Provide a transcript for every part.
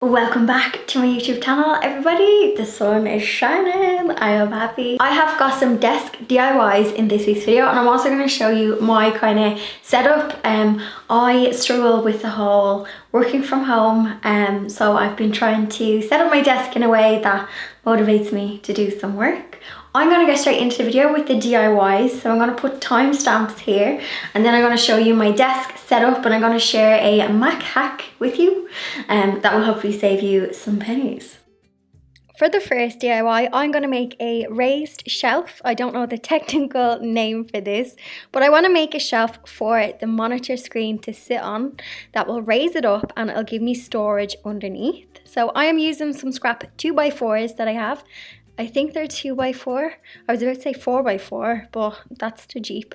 Welcome back to my YouTube channel, everybody. The sun is shining. I am happy. I have got some desk DIYs in this week's video, and I'm also going to show you my kind of setup. I struggle with the whole working from home, so I've been trying to set up my desk in a way that motivates me to do some work. I'm going to get straight into the video with the DIYs. So I'm going to put timestamps here, and then I'm going to show you my desk setup, and I'm going to share a Mac hack with you that will hopefully save you some pennies. For the first DIY, I'm going to make a raised shelf. I don't know the technical name for this, but I want to make a shelf for the monitor screen to sit on that will raise it up and it'll give me storage underneath. So I am using some scrap 2x4s that I have. I think they're 2x4. I was about to say 4x4, but that's too cheap.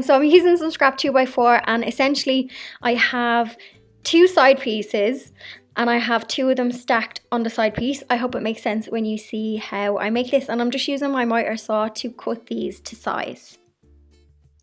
So I'm using some scrap 2x4, and essentially I have two side pieces and I have two of them stacked on the side piece. I hope it makes sense when you see how I make this, and I'm just using my miter saw to cut these to size.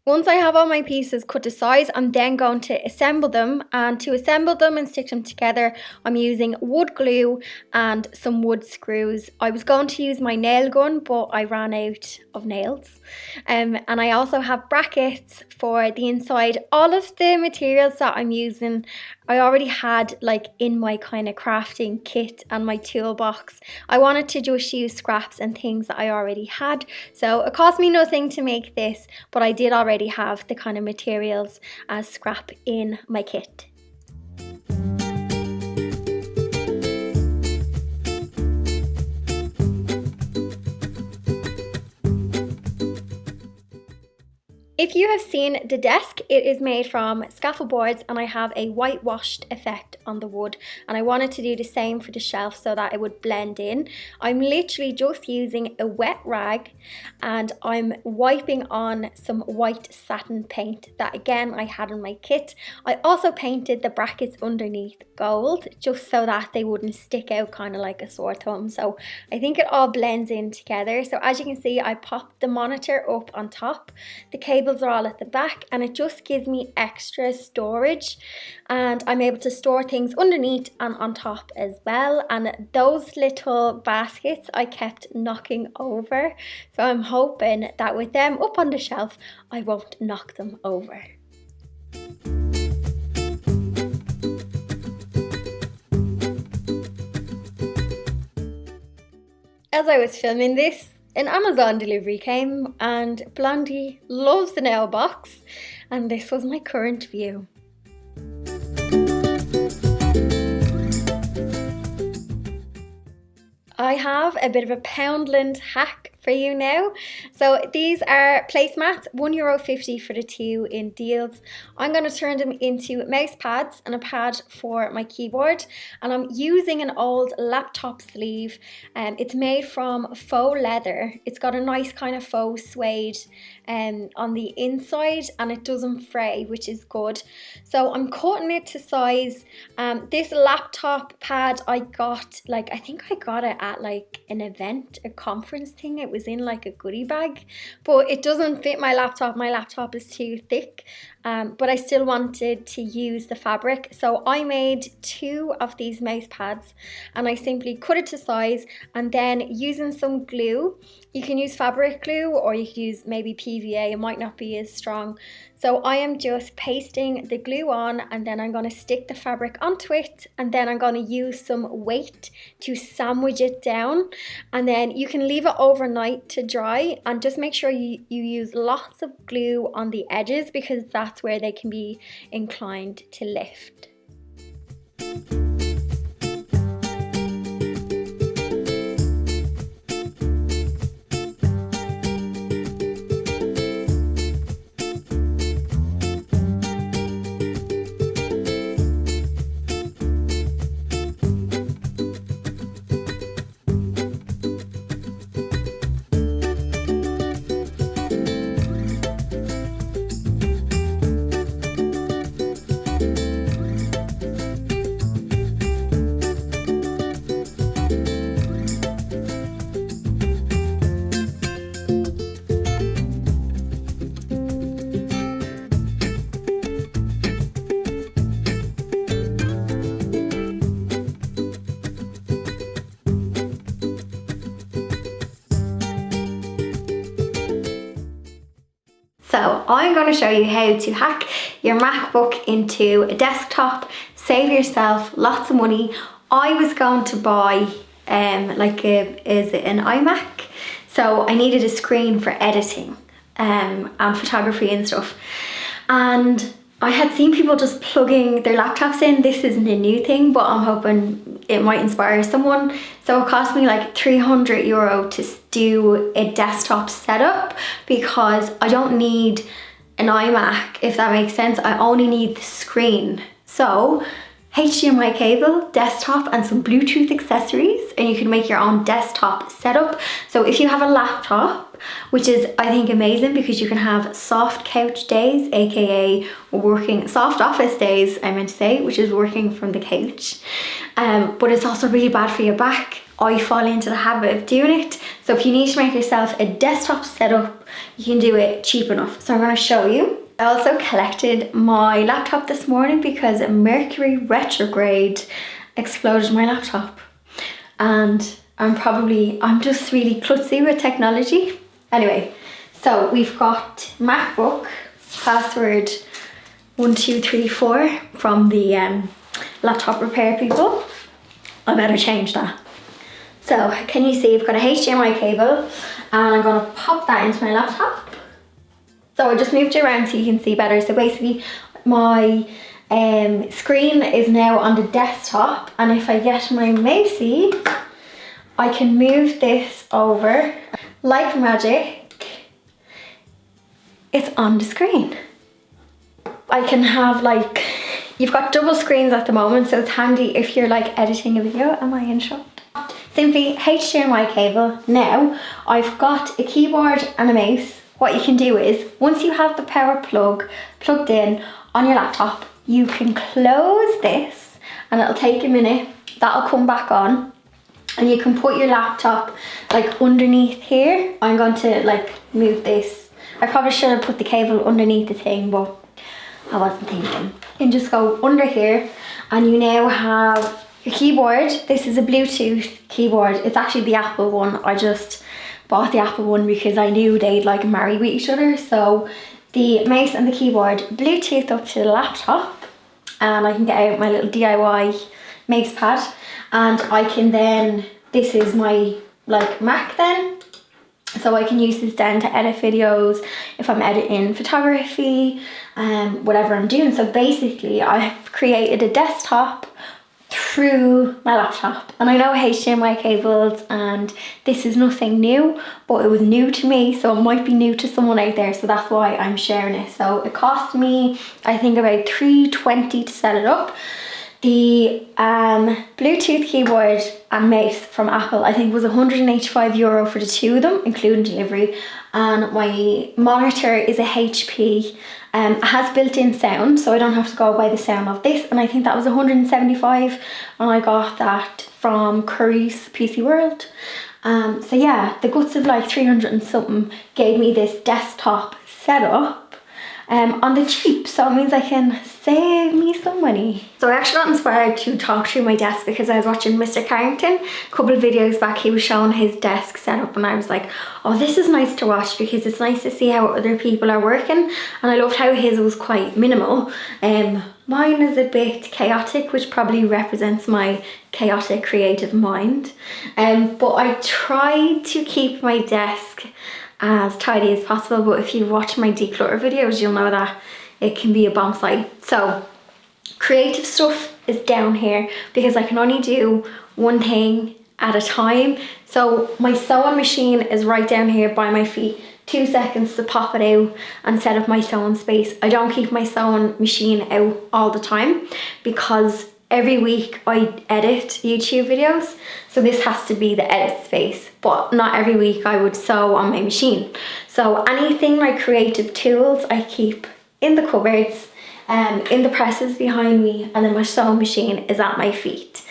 Once I have all my pieces cut to size, I'm then going to assemble them, and to assemble them and stick them together, I'm using wood glue and some wood screws. I was going to use my nail gun, but I ran out of nails. And I also have brackets for the inside. All of the materials that I'm using I already had like in my kind of crafting kit and my toolbox. I wanted to just use scraps and things that I already had. So it cost me nothing to make this, but I did already have the kind of materials as scrap in my kit. If you have seen the desk, it is made from scaffold boards, and I have a whitewashed effect on the wood, and I wanted to do the same for the shelf so that it would blend in. I'm literally just using a wet rag and I'm wiping on some white satin paint that again I had in my kit. I also painted the brackets underneath gold just so that they wouldn't stick out kind of like a sore thumb. So I think it all blends in together. So as you can see, I popped the monitor up on top. The cables are all at the back, and it just gives me extra storage, and I'm able to store things underneath and on top as well. And those little baskets I kept knocking over, so I'm hoping that with them up on the shelf I won't knock them over. As I was filming this, an Amazon delivery came, and Blondie loves the nail box, and this was my current view. I have a bit of a Poundland hack for you now. So these are placemats, €1.50 for the two in deals. I'm going to turn them into mouse pads and a pad for my keyboard, and I'm using an old laptop sleeve. It's made from faux leather. It's got a nice kind of faux suede on the inside, and it doesn't fray, which is good. So I'm cutting it to size. This laptop pad I got, I think I got it at like an event, a conference thing. It was in like a goodie bag, but it doesn't fit my laptop. My laptop is too thick, but I still wanted to use the fabric. So I made two of these mouse pads, and I simply cut it to size, and then using some glue, you can use fabric glue or you can use maybe PVA, it might not be as strong. So I am just pasting the glue on, and then I'm going to stick the fabric onto it, and then I'm going to use some weight to sandwich it down, and then you can leave it overnight to dry, and just make sure you use lots of glue on the edges, because that's where they can be inclined to lift. So I'm going to show you how to hack your MacBook into a desktop, save yourself lots of money. I was going to buy an iMac, so I needed a screen for editing and photography and stuff. And I had seen people just plugging their laptops in. This isn't a new thing, but I'm hoping it might inspire someone. So it cost me like €300 to do a desktop setup because I don't need an iMac, if that makes sense. I only need the screen. So HDMI cable, desktop, and some Bluetooth accessories, and you can make your own desktop setup. So if you have a laptop, which is I think amazing because you can have soft couch days, aka soft office days, I meant to say, which is working from the couch. But it's also really bad for your back. I fall into the habit of doing it. So if you need to make yourself a desktop setup, you can do it cheap enough. So I'm going to show you. I also collected my laptop this morning because a Mercury retrograde exploded my laptop. And I'm just really klutzy with technology. Anyway, so we've got MacBook password 1234 from the laptop repair people. I better change that. So can you see I've got a HDMI cable and I'm going to pop that into my laptop. So I just moved it around so you can see better. So basically my screen is now on the desktop, and if I get my mousey, I can move this over. Like magic, it's on the screen. I can have you've got double screens at the moment, so it's handy if you're editing a video. Am I in shot? Simply HDMI cable. Now I've got a keyboard and a mouse. What you can do is, once you have the power plug plugged in on your laptop, you can close this and it'll take a minute. That'll come back on and you can put your laptop underneath here. I'm going to move this. I probably should have put the cable underneath the thing, but I wasn't thinking. You can just go under here and you now have your keyboard. This is a Bluetooth keyboard. It's actually the Apple one. I just bought the Apple one because I knew they'd marry with each other. So the mouse and the keyboard Bluetooth up to the laptop, and I can get out my little DIY mouse pad, and I can then, this is my Mac then, so I can use this then to edit videos if I'm editing photography, whatever I'm doing. So basically I've created a desktop through my laptop. And I know HDMI cables and this is nothing new, but it was new to me, so it might be new to someone out there, so that's why I'm sharing it. So it cost me I think about $320 to set it up. The Bluetooth keyboard and mouse from Apple I think was €185 for the two of them, including delivery. And my monitor is a HP. It has built-in sound, so I don't have to go by the sound of this, and I think that was $175, and I got that from Curry's PC World. So yeah, the guts of 300 and something gave me this desktop setup on the cheap, so it means I can save me some money. So I actually got inspired to talk through my desk because I was watching Mr. Carrington a couple of videos back. He was showing his desk setup and I was like, oh, this is nice to watch because it's nice to see how other people are working, and I loved how his was quite minimal. Mine is a bit chaotic, which probably represents my chaotic creative mind, but I tried to keep my desk as tidy as possible. But if you watch my declutter videos, you'll know that it can be a bomb site. So creative stuff is down here because I can only do one thing at a time. So my sewing machine is right down here by my feet. 2 seconds to pop it out and set up my sewing space. I don't keep my sewing machine out all the time because every week I edit YouTube videos, so this has to be the edit space, but not every week I would sew on my machine. So anything like creative tools I keep in the cupboards, in the presses behind me, and then my sewing machine is at my feet.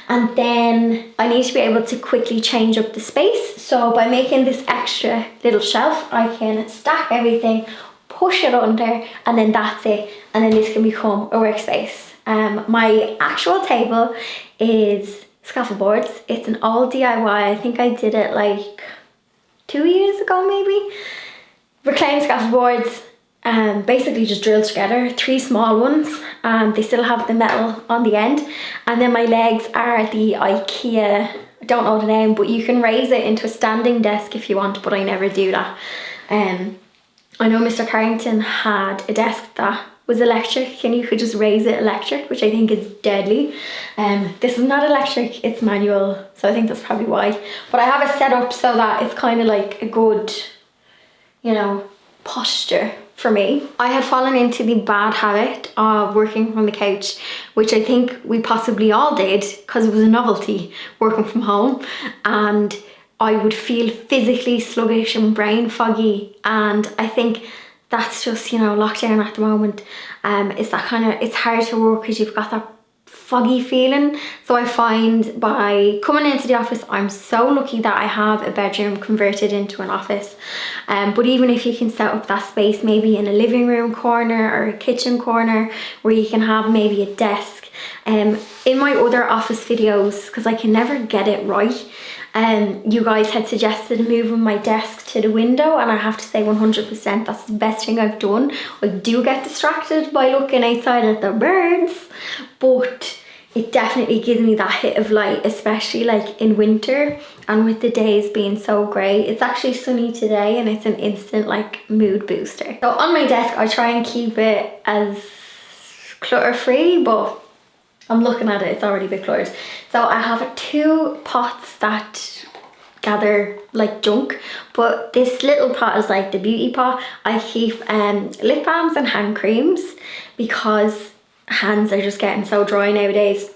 And then I need to be able to quickly change up the space. So by making this extra little shelf, I can stack everything, push it under, and then that's it. And then this can become a workspace. My actual table is scaffold boards. It's an old DIY. I think I did it 2 years ago maybe. reclaimed scaffold boards, basically just drilled together, 3 small ones, and they still have the metal on the end. And then my legs are the Ikea, I don't know the name, but you can raise it into a standing desk if you want, but I never do that. I know Mr. Carrington had a desk that was electric and you could just raise it electric, which I think is deadly. This is not electric, it's manual, so I think that's probably why. But I have it set up so that it's kind of like a good, you know, posture for me. I had fallen into the bad habit of working from the couch, which I think we possibly all did because it was a novelty working from home, and I would feel physically sluggish and brain foggy, and I think that's just, you know, lockdown at the moment. It's that kind of, it's hard to work because you've got that foggy feeling. So I find by coming into the office, I'm so lucky that I have a bedroom converted into an office. But even if you can set up that space, maybe in a living room corner or a kitchen corner where you can have maybe a desk. In my other office videos, because I can never get it right, you guys had suggested moving my desk to the window, and I have to say 100% that's the best thing I've done. I do get distracted by looking outside at the birds, but it definitely gives me that hit of light, especially like in winter and with the days being so grey. It's actually sunny today and it's an instant like mood booster. So on my desk I try and keep it as clutter free, but I'm looking at it, it's already a bit cluttered. So I have 2 pots that gather like junk, but this little pot is like the beauty pot. I keep lip balms and hand creams because hands are just getting so dry nowadays.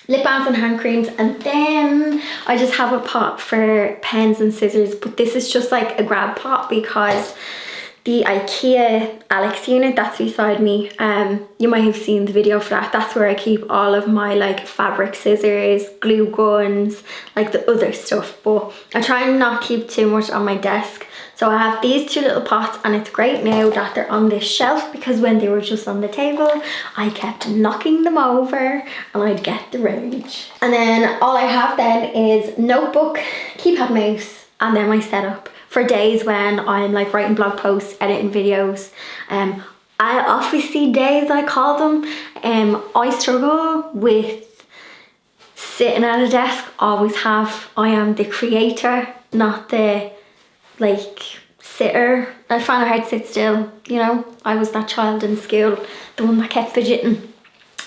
Lip balms and hand creams, and then I just have a pot for pens and scissors, but this is just like a grab pot because the Ikea Alex unit that's beside me, you might have seen the video for that. That's where I keep all of my like fabric scissors, glue guns, like the other stuff, but I try and not keep too much on my desk. So I have these 2 little pots, and it's great now that they're on this shelf because when they were just on the table, I kept knocking them over and I'd get the rage. And then all I have then is notebook, keypad mouse, and then my setup for days when I'm like writing blog posts, editing videos. Officey days I call them. I struggle with sitting at a desk, always have. I am the creator, not the like sitter. I find it hard to sit still, you know. I was that child in school, the one that kept fidgeting.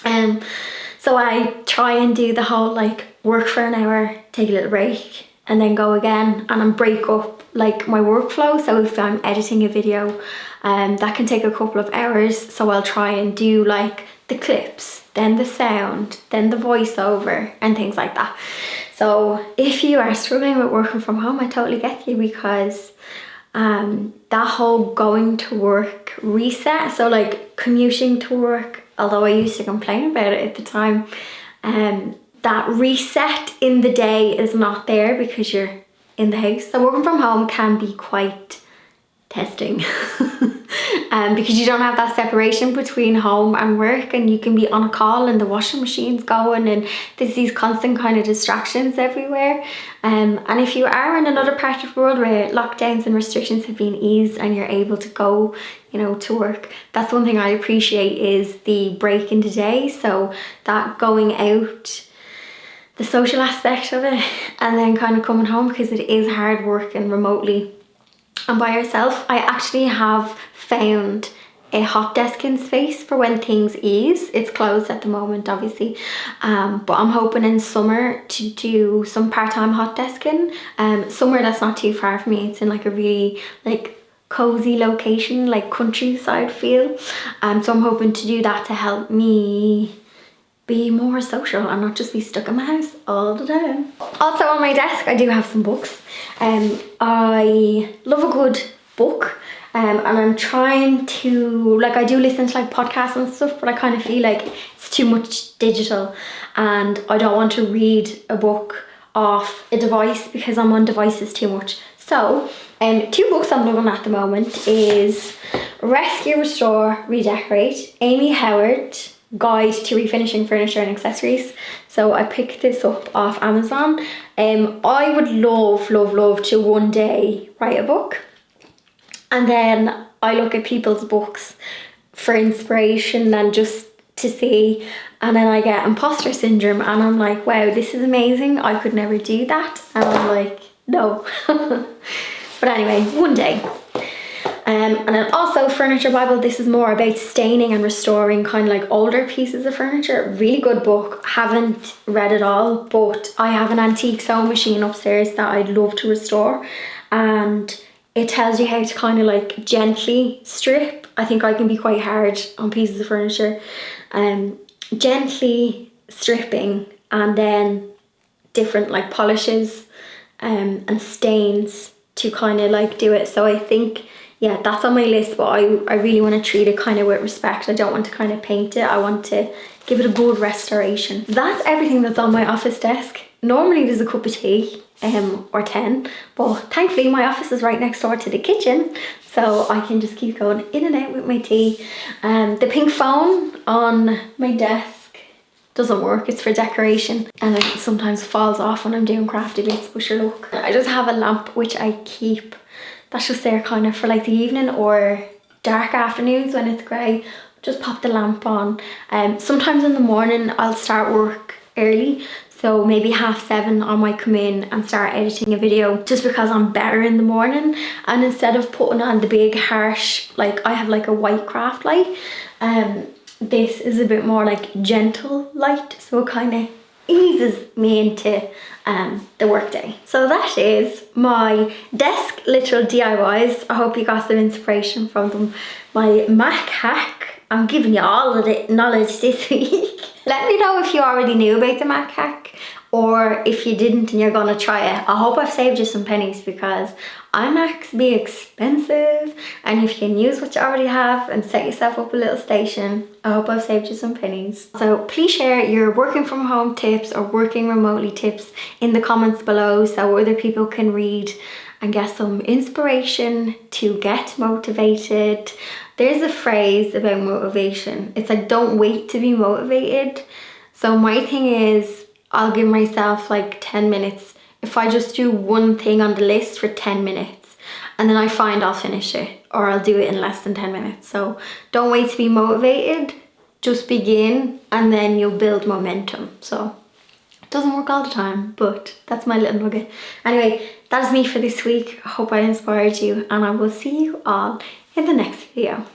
So I try and do the whole like work for an hour, take a little break, and then go again, and then break up like my workflow. So if I'm editing a video, that can take a couple of hours, so I'll try and do like the clips, then the sound, then the voiceover and things like that. So if you are struggling with working from home, I totally get you, because that whole going to work reset, so like commuting to work, although I used to complain about it at the time, that reset in the day is not there because you're in the house. So working from home can be quite testing because you don't have that separation between home and work, and you can be on a call and the washing machine's going and there's these constant kind of distractions everywhere. And if you are in another part of the world where lockdowns and restrictions have been eased and you're able to go, you know, to work, that's one thing I appreciate, is the break in the day. So that going out, the social aspect of it, and then kind of coming home, because it is hard working remotely and by yourself. I actually have found a hot desking space for when things ease. It's closed at the moment, obviously, but I'm hoping in summer to do some part-time hot desking, somewhere that's not too far from me. It's in like a really like cozy location, like countryside feel, so I'm hoping to do that to help me be more social and not just be stuck in my house all the time. Also on my desk I do have some books. I love a good book, and I'm trying to, like, I do listen to like podcasts and stuff, but I kind of feel like it's too much digital and I don't want to read a book off a device because I'm on devices too much. So 2 books I'm loving at the moment is Rescue, Restore, Redecorate, Amy Howard Guide to Refinishing Furniture and Accessories. So I picked this up off Amazon. I would love to one day write a book. And then I look at people's books for inspiration and just to see, and then I get imposter syndrome and I'm like, wow, this is amazing, I could never do that. And I'm like, no. But anyway, one day. And then also Furniture Bible, this is more about staining and restoring kind of like older pieces of furniture. Really good book, haven't read it all, but I have an antique sewing machine upstairs that I'd love to restore, and it tells you how to kind of like gently strip. I think I can be quite hard on pieces of furniture. Gently stripping, and then different like polishes and stains to kind of like do it. So I think, yeah, that's on my list, but I really want to treat it kind of with respect. I don't want to kind of paint it. I want to give it a good restoration. That's everything that's on my office desk. Normally there's a cup of tea or 10, but thankfully my office is right next door to the kitchen, so I can just keep going in and out with my tea. The pink phone on my desk doesn't work, it's for decoration, and it sometimes falls off when I'm doing crafty bits, but sure, look. I just have a lamp which I keep, that's just there kind of for like the evening or dark afternoons when it's grey. Just pop the lamp on. Sometimes in the morning I'll start work early, so maybe 7:30 I might come in and start editing a video, just because I'm better in the morning. And instead of putting on the big harsh, like I have like a white craft light, this is a bit more like gentle light, so it kind of eases me into the workday. So that is my desk little DIYs. I hope you got some inspiration from them. My Mac hack, I'm giving you all of the knowledge this week. Let me know if you already knew about the Mac hack, or if you didn't and you're gonna try it. I hope I've saved you some pennies, because iMacs be expensive, and if you can use what you already have and set yourself up a little station, I hope I've saved you some pennies. So please share your working from home tips or working remotely tips in the comments below, so other people can read and get some inspiration to get motivated. There's a phrase about motivation. It's like, don't wait to be motivated. So my thing is, I'll give myself like 10 minutes. If I just do one thing on the list for 10 minutes, and then I find I'll finish it, or I'll do it in less than 10 minutes. So don't wait to be motivated, just begin, and then you'll build momentum. So it doesn't work all the time, but that's my little nugget. Anyway, that is me for this week. I hope I inspired you, and I will see you all in the next video.